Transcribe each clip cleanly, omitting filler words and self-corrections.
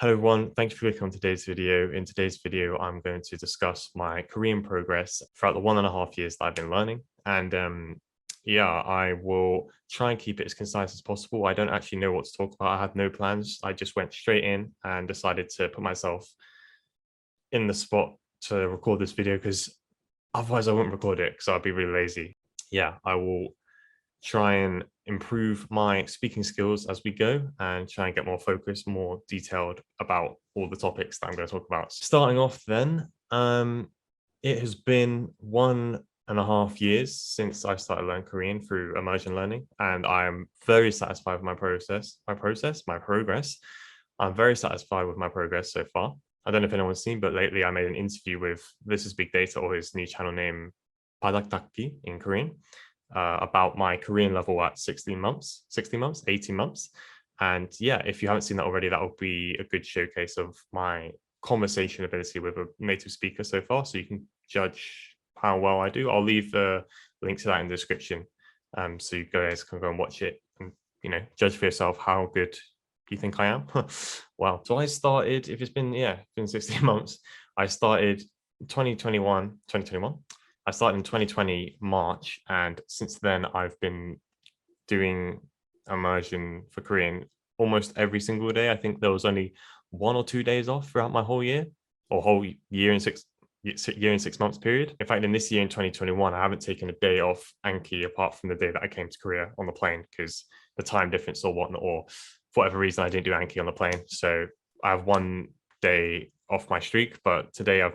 Hello everyone, thank you for clicking on today's video. In today's video, I'm going to discuss my Korean progress throughout the 1.5 years that I've been learning. And yeah, I will try and keep it as concise as possible. I don't actually know what to talk about. I had no plans. I just went straight in and decided to put myself in the spot to record this video because otherwise I wouldn't record it because I'd be really lazy. Yeah, I will try and improve my speaking skills as we go and try and get more focused, more detailed about all the topics that I'm going to talk about. Starting off then, it has been 1.5 years since I started learning Korean through immersion learning, and I am very satisfied with my progress. I'm very satisfied with my progress so far. I don't know if anyone's seen, but lately I made an interview with This is Big Data, or his new channel name, Padakdaki in Korean, about my Korean level at 16 months, 18 months. And yeah, if you haven't seen that already, that will be a good showcase of my conversation ability with a native speaker so far. So you can judge how well I do. I'll leave the link to that in the description. So you guys can go and watch it and, judge for yourself how good you think I am. Wow. So I started, if it's been 16 months, I started 2021. I started in 2020 March, and since then I've been doing immersion for Korean almost every single day. I think there was only 1 or 2 days off throughout my whole year, or whole year and 6 months period. In fact, in this year in 2021, I haven't taken a day off Anki apart from the day that I came to Korea on the plane because the time difference or whatnot, or for whatever reason, I didn't do Anki on the plane. So I have 1 day off my streak, but today I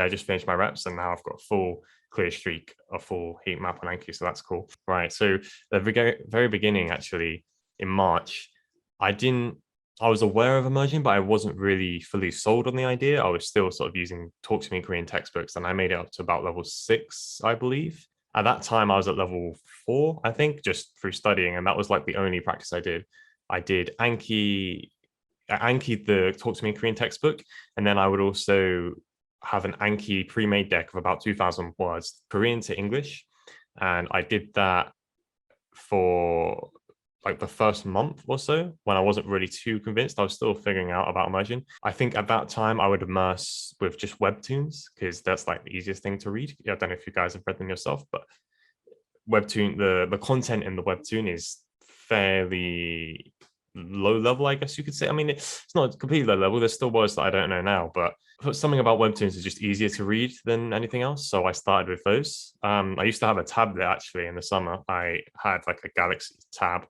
just finished my reps and now I've got a full clear streak, a full heat map on Anki, so that's cool. Right, so the very beginning, actually, in March, I was aware of immersion, but I wasn't really fully sold on the idea. I was still sort of using Talk to Me Korean textbooks, and I made it up to about level 6, I believe. At that time, I was at level 4, I think, just through studying, and that was like the only practice I did. I did Anki, the Talk to Me Korean textbook, and then I would also have an Anki pre-made deck of about 2,000 words, Korean to English. And I did that for like the first month or so when I wasn't really too convinced. I was still figuring out about immersion. I think at that time I would immerse with just webtoons because that's like the easiest thing to read. I don't know if you guys have read them yourself, but webtoon, the content in the webtoon is fairly low level, I guess you could say. I mean, it's not completely low level. There's still words that I don't know now, but something about webtoons is just easier to read than anything else. So I started with those. I used to have a tablet actually in the summer. I had like a Galaxy Tab,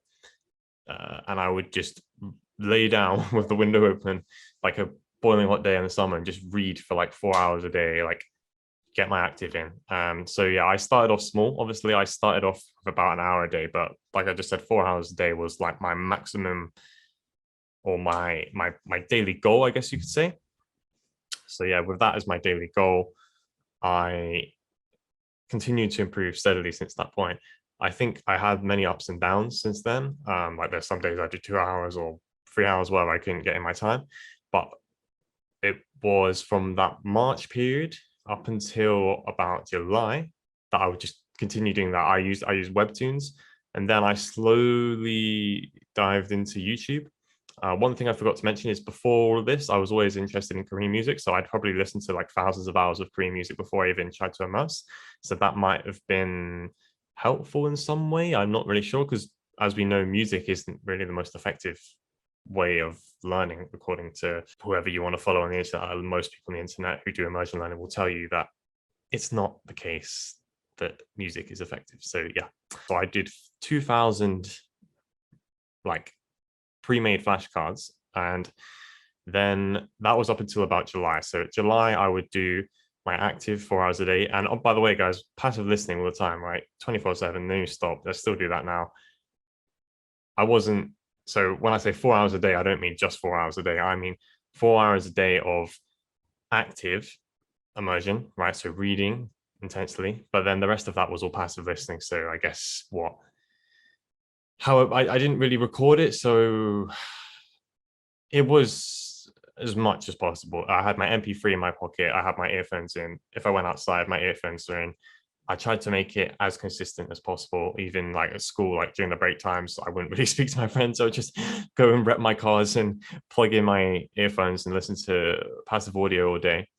and I would just lay down with the window open, like a boiling hot day in the summer, and just read for like 4 hours a day, like get my active in. So yeah, I started off small. Obviously, I started off with about an hour a day, but like I just said, 4 hours a day was like my maximum, or my daily goal, I guess you could say. So yeah, with that as my daily goal, I continued to improve steadily since that point. I think I had many ups and downs since then. Like there's some days I did 2 hours or 3 hours where I couldn't get in my time, but it was from that March period up until about July that I would just continue doing that. I used webtoons, and then I slowly dived into YouTube. One thing I forgot to mention is before all this, I was always interested in Korean music. So I'd probably listen to like thousands of hours of Korean music before I even tried to immerse. So that might have been helpful in some way. I'm not really sure because, as we know, music isn't really the most effective way of learning, according to whoever you want to follow on the internet. Most people on the internet who do immersion learning will tell you that it's not the case that music is effective. So yeah, so I did 2,000 like pre-made flashcards, and then that was up until about July. So July, I would do my active 4 hours a day. And oh, by the way, guys, passive listening all the time, right? 24/7, no stop. I still do that now. I wasn't, so when I say 4 hours a day, I don't mean just 4 hours a day. I mean 4 hours a day of active immersion, right? So reading intensely, but then the rest of that was all passive listening. So I guess I didn't really record it, so it was as much as possible. I had my MP3 in my pocket. I had my earphones in. If I went outside, my earphones were in. I tried to make it as consistent as possible, even like at school, like during the break times, I wouldn't really speak to my friends. I would just go and rep my cars and plug in my earphones and listen to passive audio all day.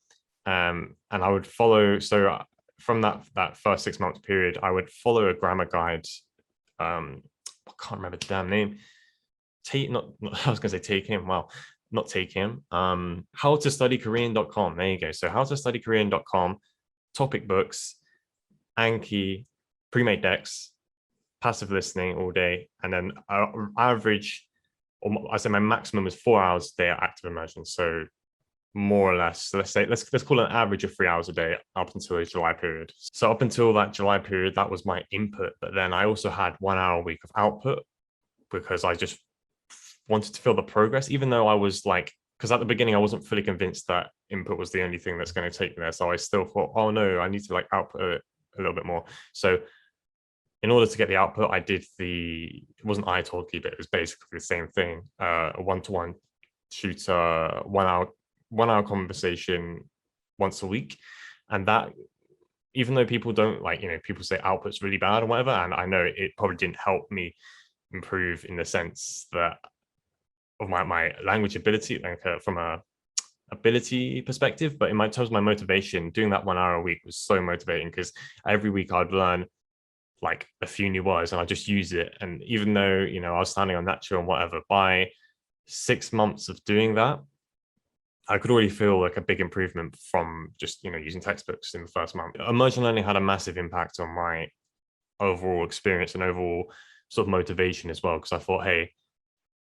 And I would follow, so from that first 6 months period, I would follow a grammar guide. I can't remember the damn name. I was gonna say take him. Well, not take him. How to study Korean.com. There you go. So how to study Korean.com, topic books, Anki, pre-made decks, passive listening all day, and then average, or I say my maximum is 4 hours a day at active immersion. So more or less, let's call it an average of 3 hours a day up until the July period. So up until that July period, that was my input. But then I also had 1 hour a week of output because I just wanted to feel the progress, even though I was like, because at the beginning I wasn't fully convinced that input was the only thing that's going to take me there. So I still thought, oh no, I need to like output it a little bit more. So in order to get the output, I did it wasn't italki, but it was basically the same thing. A one-to-one tutor, 1 hour conversation once a week. And that, even though people don't like, people say output's really bad or whatever, and I know it probably didn't help me improve in the sense that of my language ability, like from a ability perspective, but in my terms of my motivation, doing that 1 hour a week was so motivating because every week I'd learn like a few new words and I just use it. And even though I was standing on natural and whatever, by 6 months of doing that, I could already feel like a big improvement from just using textbooks in the first month. Immersion learning had a massive impact on my overall experience and overall sort of motivation as well, because I thought, hey,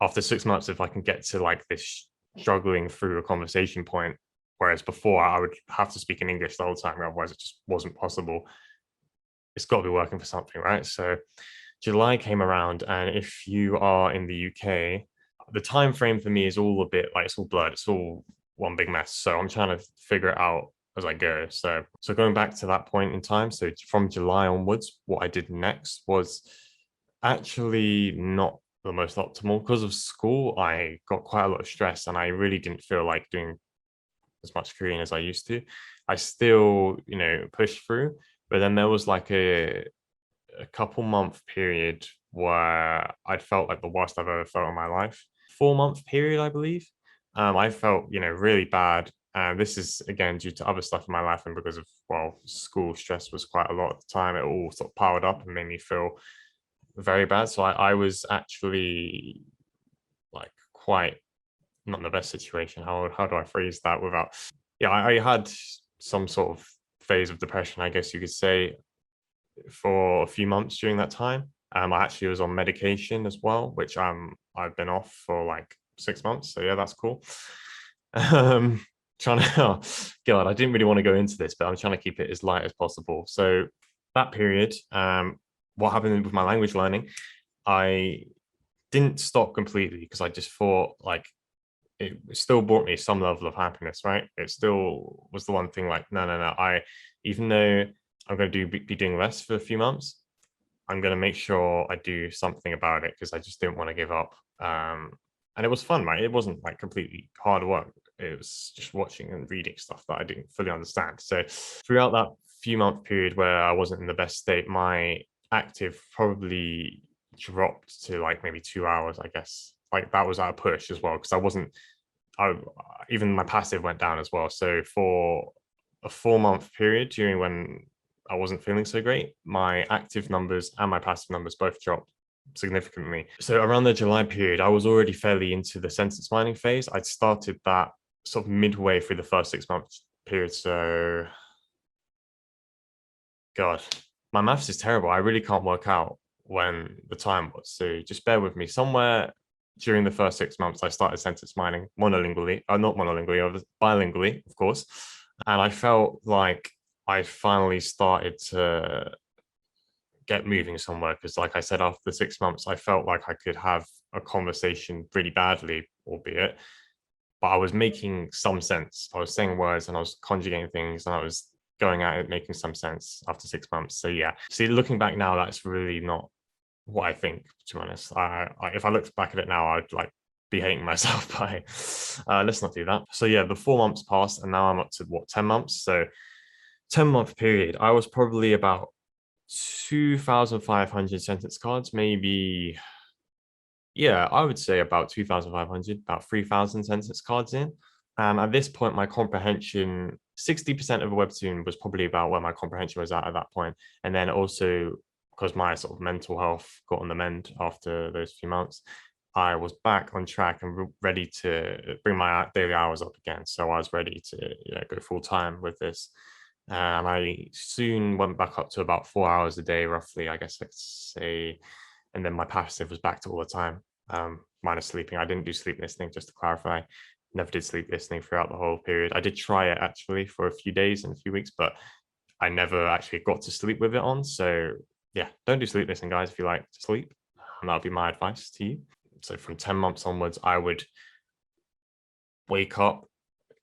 after 6 months, if I can get to like this struggling through a conversation point, whereas before I would have to speak in English the whole time, otherwise it just wasn't possible. It's got to be working for something, right? So July came around, and if you are in the UK, the time frame for me is all a bit like, it's all blurred, it's all one big mess. So I'm trying to figure it out as I go. So going back to that point in time, so from July onwards, what I did next was actually not the most optimal. Because of school, I got quite a lot of stress and I really didn't feel like doing as much Korean as I used to. I still, pushed through, but then there was like a couple month period where I felt like the worst I've ever felt in my life. 4 month period, I believe. I felt, really bad. And this is again due to other stuff in my life and because of, well, school stress was quite a lot at the time. It all sort of piled up and made me feel very bad. So I was actually like quite not in the best situation. How do I phrase that without? Yeah, I had some sort of phase of depression, I guess you could say, for a few months during that time. I actually was on medication as well, which I've been off for like 6 months. So yeah, that's cool. Trying to, oh, God, I didn't really want to go into this, but I'm trying to keep it as light as possible. So that period, what happened with my language learning, I didn't stop completely because I just thought like it still brought me some level of happiness, right? It still was the one thing like, no, even though I'm going to be doing less for a few months, I'm going to make sure I do something about it because I just didn't want to give up. And it was fun, right? It wasn't like completely hard work. It was just watching and reading stuff that I didn't fully understand. So throughout that few month period where I wasn't in the best state, my active probably dropped to like maybe 2 hours, I guess. Like that was at a push as well because even my passive went down as well. So for a 4 month period during when I wasn't feeling so great, my active numbers and my passive numbers both dropped significantly. So around the July period, I was already fairly into the sentence mining phase. I'd started that sort of midway through the first 6 month period. So, God, my maths is terrible. I really can't work out when the time was. So just bear with me. Somewhere during the first 6 months, I started sentence mining monolingually, not monolingually, bilingually, of course. And I felt like I finally started to get moving somewhere because, like I said, after the 6 months, I felt like I could have a conversation really badly, albeit, but I was making some sense. I was saying words and I was conjugating things and I was going at it, making some sense after 6 months. So yeah, see, looking back now, that's really not what I think, to be honest. If I looked back at it now, I'd like be hating myself by let's not do that. So yeah, the 4 months passed and now I'm up to what, 10 months. So 10-month period, I was probably about 2,500 sentence cards, maybe. Yeah, I would say about 2,500, about 3,000 sentence cards in. And at this point, my comprehension, 60% of a webtoon was probably about where my comprehension was at that point. And then also, because my sort of mental health got on the mend after those few months, I was back on track and ready to bring my daily hours up again. So I was ready to go full time with this. And I soon went back up to about 4 hours a day, roughly, I guess I'd say. And then my passive was back to all the time, minus sleeping. I didn't do sleep listening, just to clarify. Never did sleep listening throughout the whole period. I did try it actually for a few days and a few weeks, but I never actually got to sleep with it on. So yeah, don't do sleep listening, guys, if you like to sleep. And that would be my advice to you. So from 10 months onwards, I would wake up,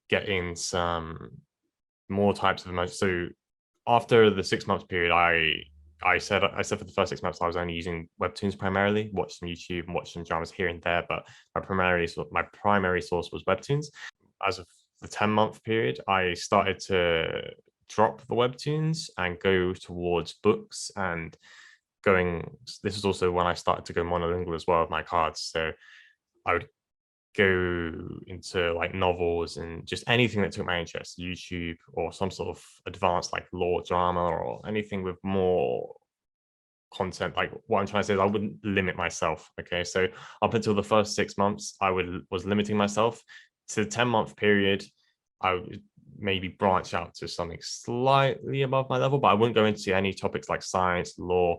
get in some more types of emotions. So after the 6 months period, I said for the first 6 months I was only using webtoons primarily, watched some YouTube and watched some dramas here and there, but my primary source was webtoons. As of the 10-month period, I started to drop the webtoons and go towards books and this is also when I started to go monolingual as well with my cards. So I would go into like novels and just anything that took my interest, YouTube or some sort of advanced like law drama or anything with more content. Like what I'm trying to say is I wouldn't limit myself. Okay, so up until the first 6 months, was limiting myself. To the 10-month period, I would maybe branch out to something slightly above my level, but I wouldn't go into any topics like science, law,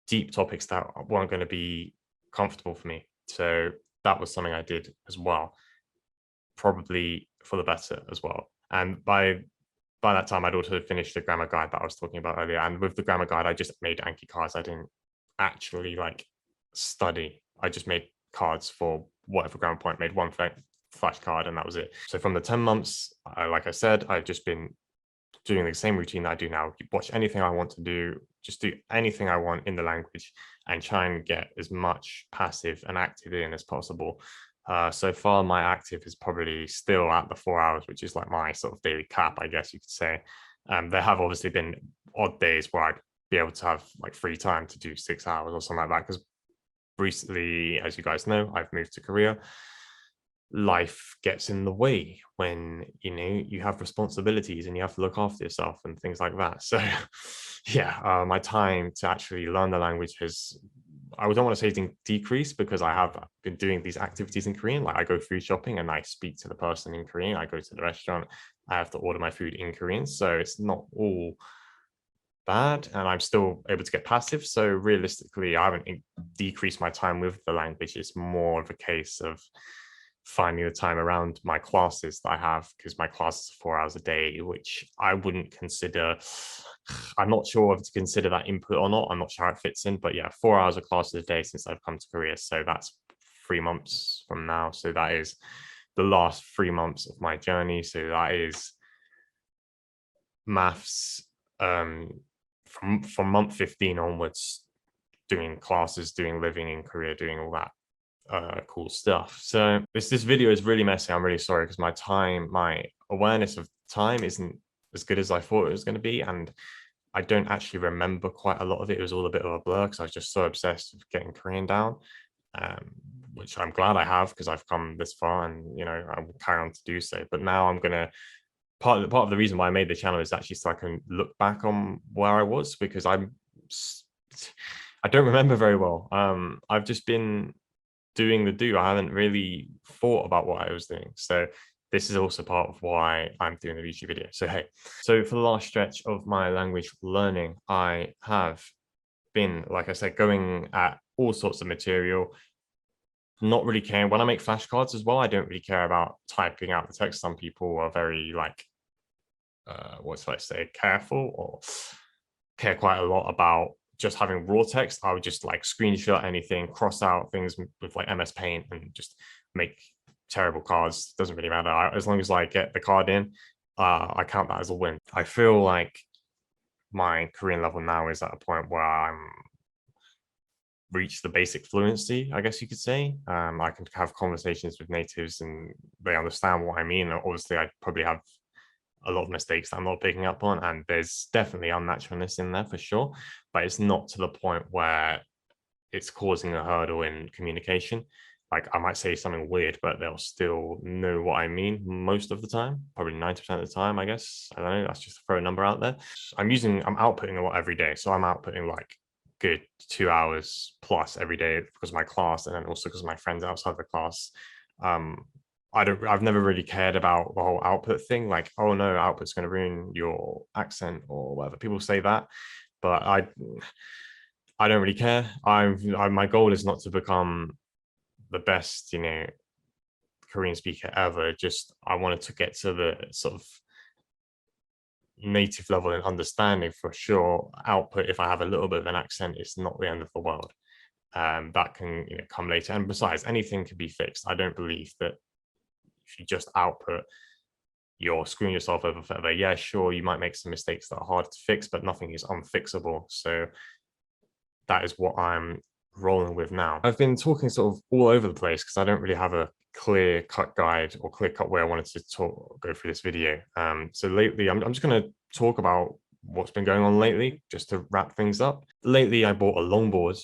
deep topics that weren't going to be comfortable for me. So that was something I did as well, probably for the better as well. And by that time, I'd also finished the grammar guide that I was talking about earlier. And with the grammar guide, I just made Anki cards. I didn't actually like study. I just made cards for whatever grammar point, made one flashcard, and that was it. So from the 10 months, like I said, I've just been doing the same routine that I do now. Watch anything I want to do, just do anything I want in the language and try and get as much passive and active in as possible. So far, my active is probably still at the 4 hours, which is like my sort of daily cap, I guess you could say. There have obviously been odd days where I'd be able to have like free time to do 6 hours or something like that. Because recently, as you guys know, I've moved to Korea. Life gets in the way when you have responsibilities and you have to look after yourself and things like that. So yeah, my time to actually learn the language I don't want to say decreased, because I have been doing these activities in Korean. Like I go food shopping and I speak to the person in Korean. I go to the restaurant, I have to order my food in Korean. So it's not all bad and I'm still able to get passive. So realistically, I haven't decreased my time with the language. It's more of a case of finding the time around my classes that I have, because my class is 4 hours a day, which I wouldn't consider. I'm not sure if to consider that input or not. I'm not sure how it fits in, but yeah, 4 hours of classes a day since I've come to Korea. So that's 3 months from now. So that is the last 3 months of my journey. So that is maths from month 15 onwards, doing classes, doing living in Korea, doing all that cool stuff. So this video is really messy. I'm really sorry, because my awareness of time isn't as good as I thought it was going to be, and I don't actually remember quite a lot of it. It was all a bit of a blur because I was just so obsessed with getting Korean down, which I'm glad I have, because I've come this far and I will carry on to do so. But now I'm gonna part of the reason why I made the channel is actually so I can look back on where I was, because I don't remember very well. I've just been doing the do. I haven't really thought about what I was doing. So this is also part of why I'm doing the YouTube video. So hey, so for the last stretch of my language learning, I have been, like I said, going at all sorts of material, not really caring. When I make flashcards as well, I don't really care about typing out the text. Some people are very like, what should I say, careful, or care quite a lot about just having raw text. I would just like screenshot anything, cross out things with like MS Paint and just make terrible cards. Doesn't really matter. As long as I get the card in, I count that as a win. I feel like my Korean level now is at a point where I'm reached the basic fluency, I guess you could say. I can have conversations with natives and they understand what I mean. Obviously, I probably have a lot of mistakes that I'm not picking up on, and there's definitely unnaturalness in there for sure, but it's not to the point where it's causing a hurdle in communication. Like I might say something weird, but they'll still know what I mean most of the time, probably 90% of the time, I guess. I don't know, that's just to throw a number out there. I'm outputting a lot every day. So I'm outputting like good 2 hours plus every day because of my class, and then also because of my friends outside the class. Um, I've never really cared about the whole output thing. Like, oh no, output's going to ruin your accent or whatever. People say that, but I don't really care. My goal is not to become the best, Korean speaker ever. Just I wanted to get to the sort of native level and understanding for sure. Output, if I have a little bit of an accent, it's not the end of the world. That can come later. And besides, anything can be fixed. I don't believe that if you just output, you're screwing yourself over forever. Yeah, sure, you might make some mistakes that are hard to fix, but nothing is unfixable. So that is what I'm rolling with now. I've been talking sort of all over the place because I don't really have a clear cut guide or clear cut way I wanted to go through this video. So lately, I'm just going to talk about what's been going on lately, just to wrap things up. Lately, I bought a longboard.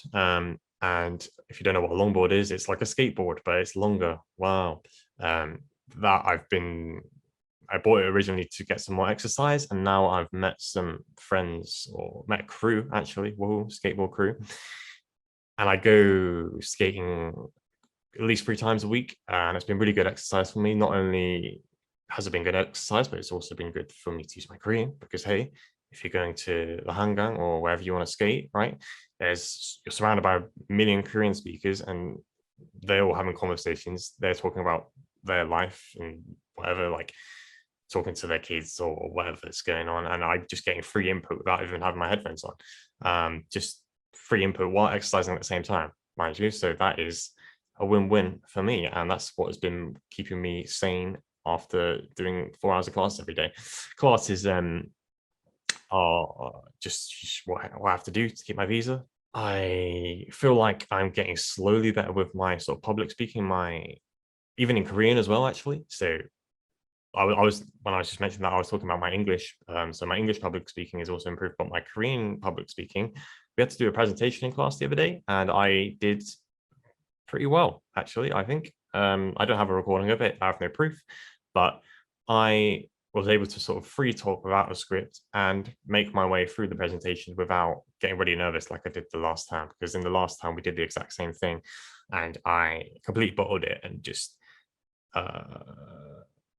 And if you don't know what a longboard is, it's like a skateboard, but it's longer. Wow. I bought it originally to get some more exercise, and now I've met some friends, or met crew actually, whoa, skateboard crew, and I go skating at least 3 times a week, and it's been really good exercise for me. Not only has it been good exercise, but it's also been good for me to use my Korean, because hey, if you're going to the Hangang or wherever you want to skate, right, you're surrounded by a million Korean speakers, and they're all having conversations. They're talking about their life and whatever, like talking to their kids or whatever's going on, and I'm just getting free input without even having my headphones on. Just free input while exercising at the same time, mind you. So that is a win-win for me, and that's what has been keeping me sane after doing 4 hours of class every day. Classes are just what I have to do to keep my visa. I feel like I'm getting slowly better with my sort of public speaking, even in Korean as well, actually. So when I was just mentioning that, I was talking about my English. So my English public speaking is also improved, but my Korean public speaking, we had to do a presentation in class the other day, and I did pretty well, actually, I think. I don't have a recording of it. I have no proof, but I was able to sort of free talk without a script and make my way through the presentation without getting really nervous like I did the last time, because in the last time we did the exact same thing and I completely bottled it and just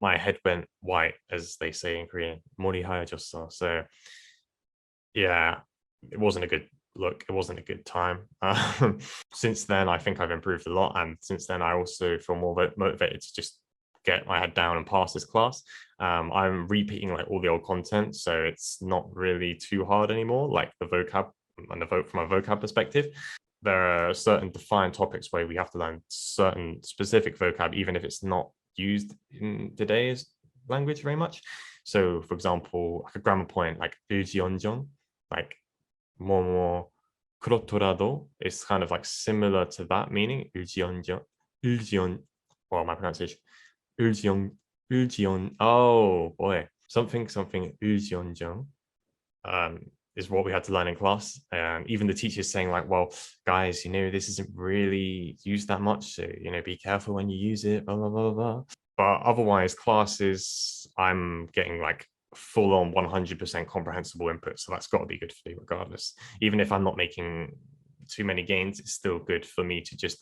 my head went white, as they say in Korean, mori hayajoseo. So yeah, it wasn't a good look. It wasn't a good time. Since then, I think I've improved a lot. And since then, I also feel more motivated to just get my head down and pass this class. I'm repeating like all the old content, so it's not really too hard anymore, like the vocab and the vote from a vocab perspective. There are certain defined topics where we have to learn certain specific vocab, even if it's not used in today's language very much. So for example, like a grammar point like 일지언정, like 뭐뭐 그렇더라도 is kind of like similar to that meaning. 일지언정, well, my pronunciation, oh boy, something 일지언정 is what we had to learn in class. And even the teachers saying like, well, guys, this isn't really used that much, so be careful when you use it, blah blah blah blah. But otherwise, classes, I'm getting like full on 100% comprehensible input, so that's got to be good for me regardless. Even if I'm not making too many gains, it's still good for me to just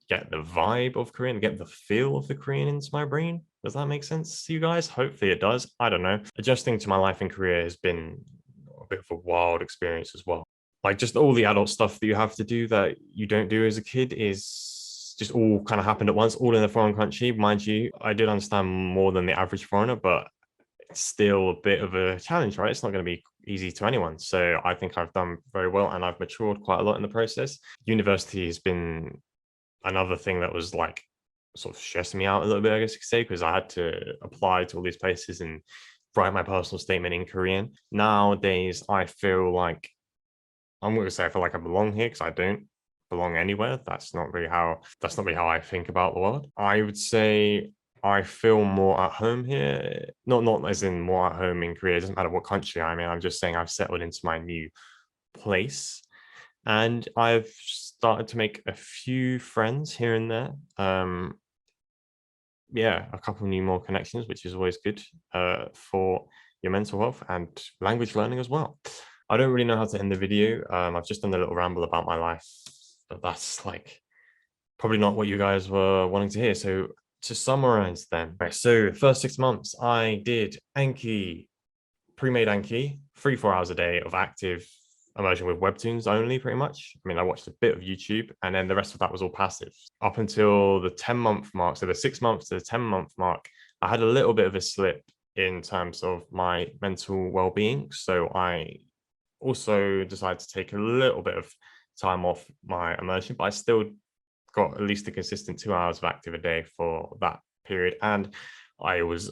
get the vibe of Korean, get the feel of the Korean into my brain. Does that make sense to you guys? Hopefully it does. I don't know. Adjusting to my life in Korea has been a bit of a wild experience as well. Like just all the adult stuff that you have to do that you don't do as a kid is just all kind of happened at once, all in a foreign country. Mind you, I did understand more than the average foreigner, but it's still a bit of a challenge, right? It's not going to be easy to anyone. So I think I've done very well, and I've matured quite a lot in the process. University has been another thing that was like sort of stressing me out a little bit, I guess you could say, because I had to apply to all these places and write my personal statement in Korean. Nowadays, I feel like, I'm going to say I feel like I belong here, because I don't belong anywhere. That's not really how I think about the world. I would say I feel more at home here. Not as in more at home in Korea. It doesn't matter what country I'm in. I'm just saying I've settled into my new place, and I've started to make a few friends here and there. Yeah, a couple new more connections, which is always good for your mental health and language learning as well. I don't really know how to end the video. I've just done a little ramble about my life, but that's like probably not what you guys were wanting to hear. So to summarize then, right, so first 6 months, I did Anki, pre-made Anki, 3-4 hours a day of active immersion with webtoons only, pretty much. I mean, I watched a bit of YouTube, and then the rest of that was all passive. Up until the 10-month mark, so the 6 months to the 10-month mark, I had a little bit of a slip in terms of my mental well-being. So I also decided to take a little bit of time off my immersion, but I still got at least a consistent 2 hours of active a day for that period. And I was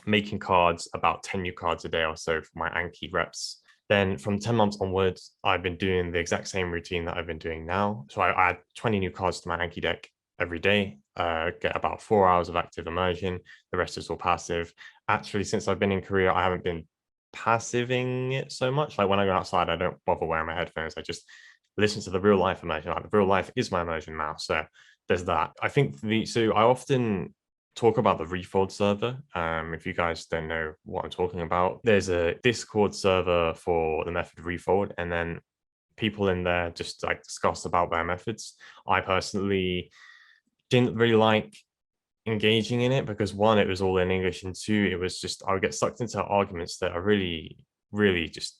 making cards, about 10 new cards a day or so for my Anki reps. Then from 10 months onwards, I've been doing the exact same routine that I've been doing now. So I add 20 new cards to my Anki deck every day, get about 4 hours of active immersion. The rest is all passive. Actually, since I've been in Korea, I haven't been passiving it so much. Like when I go outside, I don't bother wearing my headphones. I just listen to the real life immersion. Like the real life is my immersion now. So there's that. I think so I often talk about the Refold server. If you guys don't know what I'm talking about, there's a Discord server for the method Refold, and then people in there just like discuss about their methods. I personally didn't really like engaging in it because one, it was all in English, and two, it was just I would get sucked into arguments that are really, really just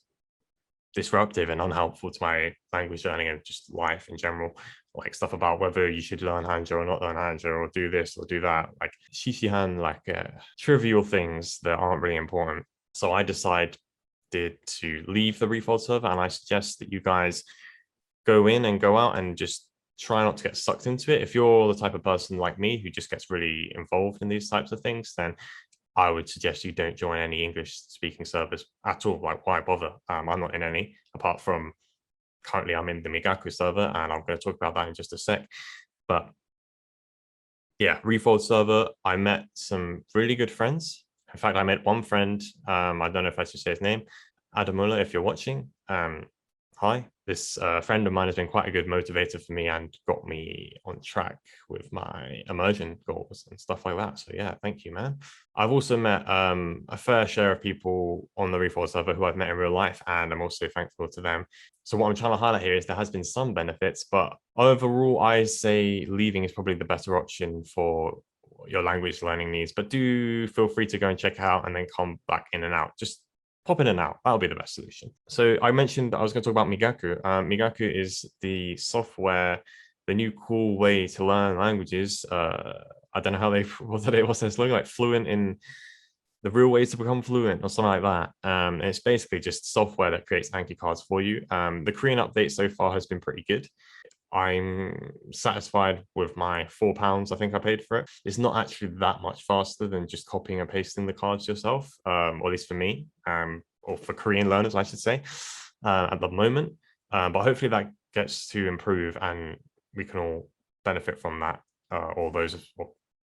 disruptive and unhelpful to my language learning and just life in general. Like stuff about whether you should learn Hanja or not learn Hanja, or do this or do that, like Shishihan, like trivial things that aren't really important. So I decided to leave the Refold server, and I suggest that you guys go in and go out and just try not to get sucked into it. If you're the type of person like me who just gets really involved in these types of things, then I would suggest you don't join any English speaking servers at all. Like, why bother? I'm not in any, apart from currently I'm in the Migaku server, and I'm going to talk about that in just a sec. But yeah, Refold server, I met some really good friends. In fact, I met one friend, I don't know if I should say his name, Adamulla, if you're watching. Hi, this friend of mine has been quite a good motivator for me and got me on track with my immersion goals and stuff like that. So yeah, thank you, man. I've also met a fair share of people on the Refold server who I've met in real life, and I'm also thankful to them. So what I'm trying to highlight here is there has been some benefits, but overall, I say leaving is probably the better option for your language learning needs. But do feel free to go and check out and then come back in and out. Just pop in and out. That'll be the best solution. So I mentioned that I was going to talk about Migaku. Migaku is the software, the new cool way to learn languages. I don't know how they what's their slogan, like fluent in the real ways to become fluent or something like that. It's basically just software that creates Anki cards for you. The Korean update so far has been pretty good. I'm satisfied with my £4 I think I paid for it. It's not actually that much faster than just copying and pasting the cards yourself, or at least for me, or for Korean learners, I should say, at the moment. But hopefully that gets to improve and we can all benefit from that, or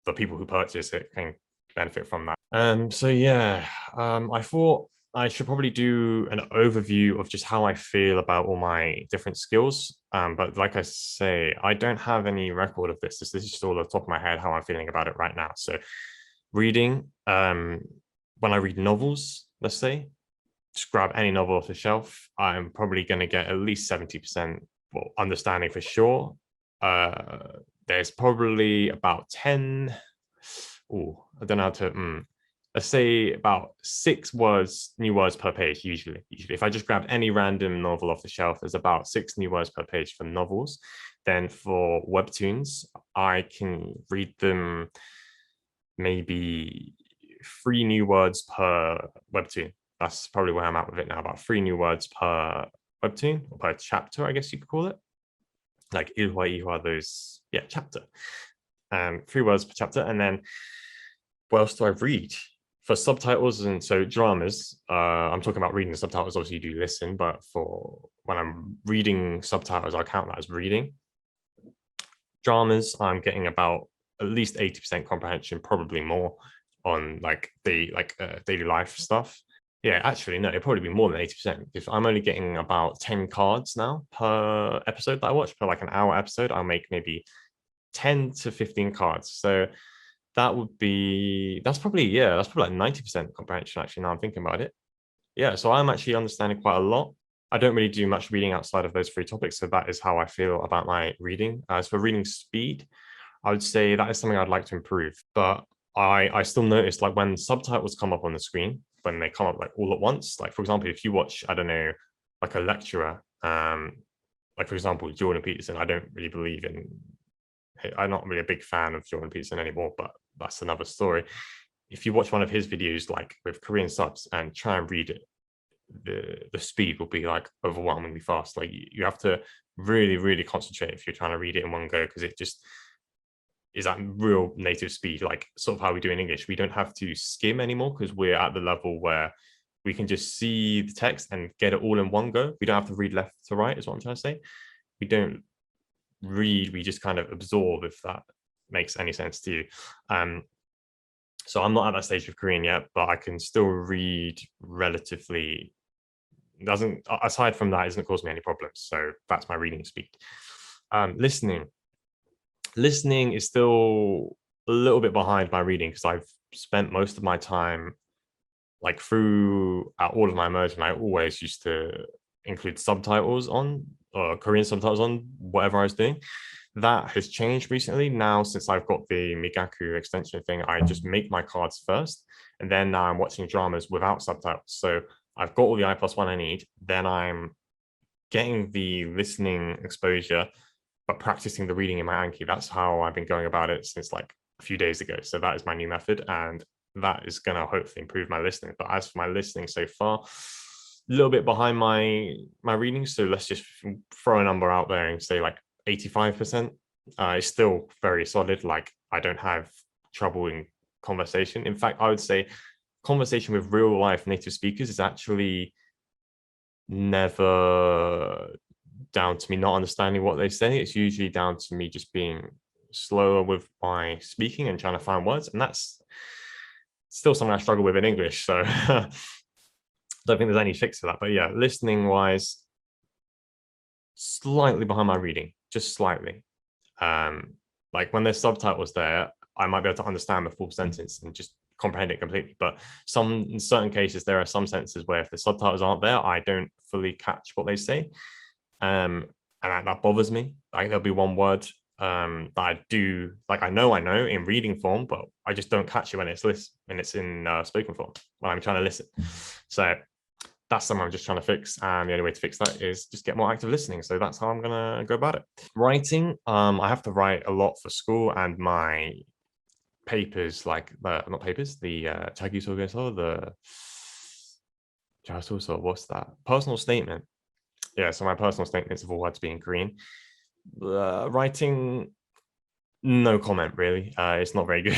the people who purchase it can benefit from that. So yeah, I thought I should probably do an overview of just how I feel about all my different skills. But like I say, I don't have any record of this. This is just all off the top of my head, how I'm feeling about it right now. So reading, when I read novels, let's say, just grab any novel off the shelf, I'm probably going to get at least 70% understanding for sure. There's probably about 10. Oh, I don't know how to. Let's say about 6 new words per page. Usually, if I just grab any random novel off the shelf, there's about 6 new words per page for novels. Then for webtoons, I can read them maybe 3 new words per webtoon. That's probably where I'm at with it now. About 3 new words per webtoon, or per chapter, I guess you could call it. Like ihwa, those, yeah, chapter. 3 words per chapter. And then what else do I read? For subtitles, and so dramas, I'm talking about reading the subtitles. Obviously, you do listen, but for when I'm reading subtitles, I'll count that as reading. Dramas, I'm getting about at least 80% comprehension, probably more on like the daily life stuff. Yeah, actually, no, it'd probably be more than 80% because I'm only getting about 10 cards now per episode that I watch. Per like an hour episode, I'll make maybe 10 to 15 cards. So that's probably like 90% comprehension actually, now I'm thinking about it. Yeah, so I'm actually understanding quite a lot. I don't really do much reading outside of those three topics, so that is how I feel about my reading. As for reading speed, I would say that is something I'd like to improve. But I still notice like when subtitles come up on the screen, when they come up like all at once, like for example, if you watch, I don't know, like a lecturer, like for example, Jordan Peterson, I don't really believe in, I'm not really a big fan of Jordan Peterson anymore, but that's another story. If you watch one of his videos, like with Korean subs and try and read it, the speed will be like overwhelmingly fast. Like you have to really concentrate if you're trying to read it in one go, because it just is that real native speed, like sort of how we do in English. We don't have to skim anymore because we're at the level where we can just see the text and get it all in one go. We don't have to read left to right, is what I'm trying to say. We don't read, we just kind of absorb, if that makes any sense to you. So I'm not at that stage of Korean yet, but I can still read relatively. Doesn't, aside from that, it doesn't cause me any problems. So that's my reading speed. Listening is still a little bit behind my reading because I've spent most of my time, like through all of my immersion, I always used to include subtitles on, or Korean subtitles on whatever I was doing. That has changed recently. Now, since I've got the Migaku extension thing, I just make my cards first, and then now I'm watching dramas without subtitles. So I've got all the I+1 I need, then I'm getting the listening exposure, but practicing the reading in my Anki. That's how I've been going about it since like a few days ago. So that is my new method, and that is going to hopefully improve my listening. But as for my listening so far, a little bit behind my reading. So let's just throw a number out there and say like 85%. It's still very solid. Like I don't have trouble in conversation. In fact, I would say conversation with real life native speakers is actually never down to me not understanding what they say. It's usually down to me just being slower with my speaking and trying to find words, and that's still something I struggle with in English. So I don't think there's any fix for that. But yeah, listening wise, slightly behind my reading, just slightly. Like when there's subtitles there, I might be able to understand the full sentence and just comprehend it completely. But in certain cases, there are some sentences where if the subtitles aren't there, I don't fully catch what they say. And that bothers me. Like there'll be one word that I do, like I know in reading form, but I just don't catch it when it's in spoken form when I'm trying to listen. So that's something I'm just trying to fix, and the only way to fix that is just get more active listening. So that's how I'm gonna go about it. Writing, I have to write a lot for school and my papers, like not papers, the 자기소개서, the 자소서, what's that? Personal statement. Yeah, so my personal statements have all had to be in Korean. Writing, no comment really. It's not very good.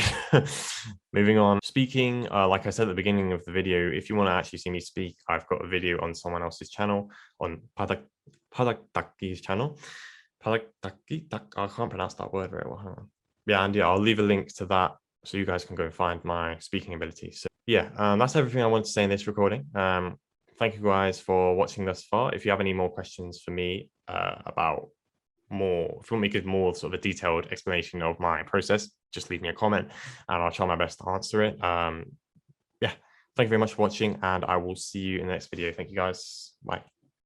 Moving on. Speaking, like I said at the beginning of the video, if you want to actually see me speak, I've got a video on someone else's channel, on Padakdaki's channel. Padakdaki, I can't pronounce that word very well. Hang on. Yeah, and yeah, I'll leave a link to that so you guys can go find my speaking ability. So yeah, that's everything I want to say in this recording. Thank you guys for watching thus far. If you have any more questions for me about more, if you want me to give more sort of a detailed explanation of my process, just leave me a comment and I'll try my best to answer it. Yeah, thank you very much for watching, and I will see you in the next video. Thank you guys. Bye.